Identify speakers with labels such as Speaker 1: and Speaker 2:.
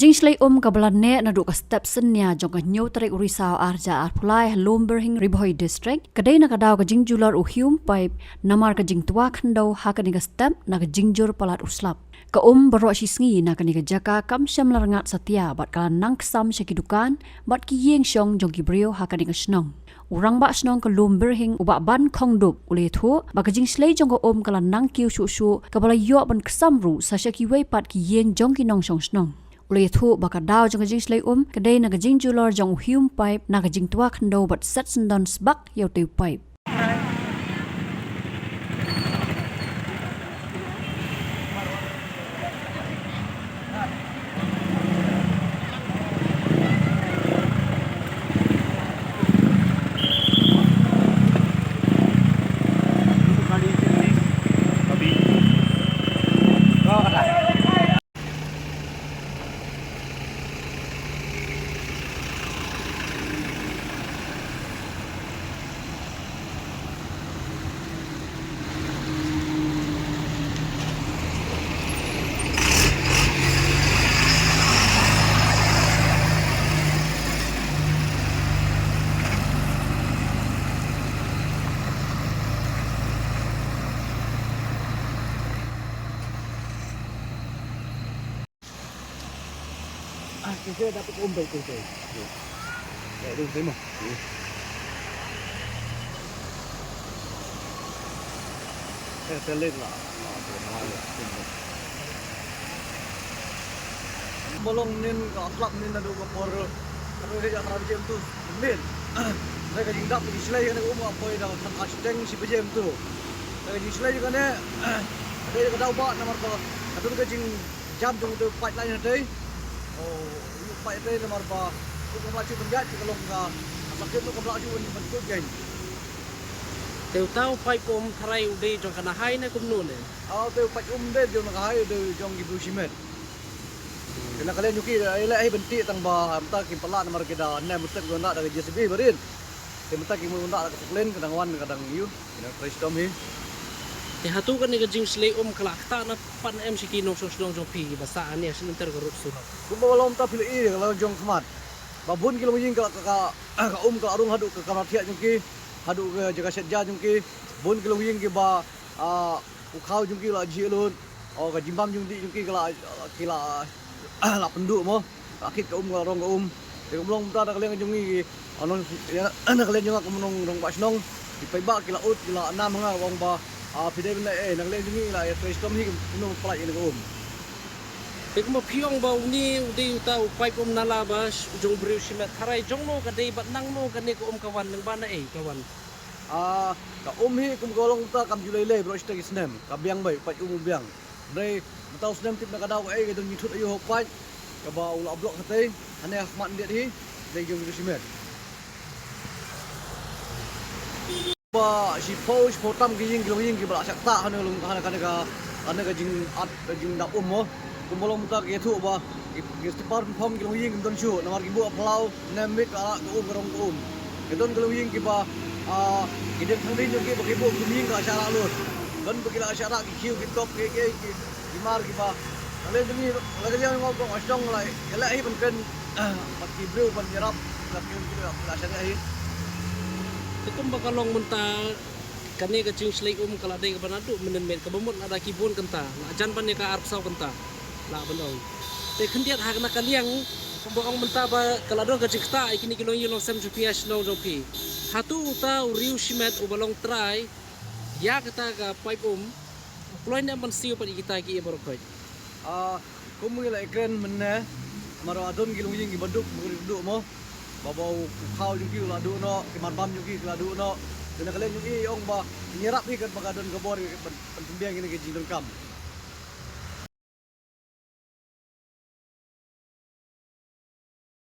Speaker 1: Kajing slay kabalan ne na ka step senya jong ka nyaw tarik urisao arja arpulai Lumberhing Riboy District kadai na kadaw kajing jular uhium pipe namar kajing tua khandaw ha kaniga step na kajing jur palat uslap ka baro sisngi na kaniga jaka kam syam larangat satya bat kala nang ksam syakidukan bat ki yeng syong jong gibrio ha kaniga snong urang ba snong ka Lumberhing uba ban khongdup ule thu ba kajing slay jong ka kala nang kiu shu kabala yo ban ksam ru sa syaki wei pat ki yeng jong ki nong syong snong ule thu baka daw jong kajing slay kadai na kajing julor jong hium pipe na kajing tua khando bat set sendon sbak yaw tu pipe
Speaker 2: Kita dapat baik tu. Ya, itu terima. Telit lah. Bolong nin aslap nin ada por. Kalau dia kerja jam tu, nin. Mereka jingdap di selai kan apa dah asdeng si jam tu. Mereka di selai kan ada kedau bak nomor tu. Ada juga jam tu pipeline ada. Oh, pak itu nomor ba. Kung kumlaci penjat kalau enggak sakit tu kumlaci bentuk geng.
Speaker 3: Teu tau pai kom tharai ude jong kana hai na kum nun.
Speaker 2: Teu pai de jong nak hai de jong gibu simet. Kena kalian yuki ele ai benti tang ba amta ki pala nomor kita nem mutek gona dari JCB berin. Temta ki mun ndak seklen kadang wan kadang yu. Kena prestom hi.
Speaker 3: Te hatu kan ni kajing slay kalak ta na pan MCK nong song jong pi basa ani asin inter garut su.
Speaker 2: Kumba walom ta pili kalau jong khmat. Babun kilo ying ka arung hadu ke kamatia jongki hadu ke jaga setja jongki bun kilo ying ke ba ukhau jongki la jilun ka jimbam jongki kila la penduk mo akit ka rong ka belum ta da kalian jongi anon ana kalian jonga ka monong rong basnong di paiba kila ut kila enam nga wong ba pide benda nak kalian jongi la ya tristom hi no plat ini ka
Speaker 3: Ek mo piong ba uni ude uta upai kom nala bas jong briu simet tharai jong no kadai bat nang no kane ko kawan nang bana kawan.
Speaker 2: Ka hi kum golong ta kam julele bro sta kisnem ka biang bai pat biang. Dai tau snem tip na kadaw ka dong nyithut ayo hopai ka ba ula blok hatei ane ahmat ndet hi dai jong briu simet. Ba si post potam ki ying ki bala sakta hana lung hana ka jing da mo kumbolong muta ke thu ba gestipar phom ki loying don chu namar ki bu aplau nemik ala ko garong ko ke don ki loying ki ba ki den thandi jo ki ki bu loying ka asyara lut don bagi asyara ki kiu ki top ki mar ki ba ale demi lagi yang ngok asong lai ela hi ban ken mat ki bru ban yarap la ki asyara hi
Speaker 3: Tekum bakalong munta kane kajing slay kala dai ka banadu menen met ka bumut ada kibun kenta la jan ban ka arp saw kenta la banong te khendiat hak na kaliang pembokong menta ba kalado kajing ta ikini kilong yelong sem GPS no jopi hatu uta uriu simet ubalong try ya kata ka pipe ploin na man siu pa kita ki borokoi
Speaker 2: kumui la ekran menne maro adon kilong ying ki baduk du mo babau khau juki la du no ki marbam juki la du no kena kalian juki ong ba nyerap ni kan bagadon kabor pentumbiang ini ke jindon kam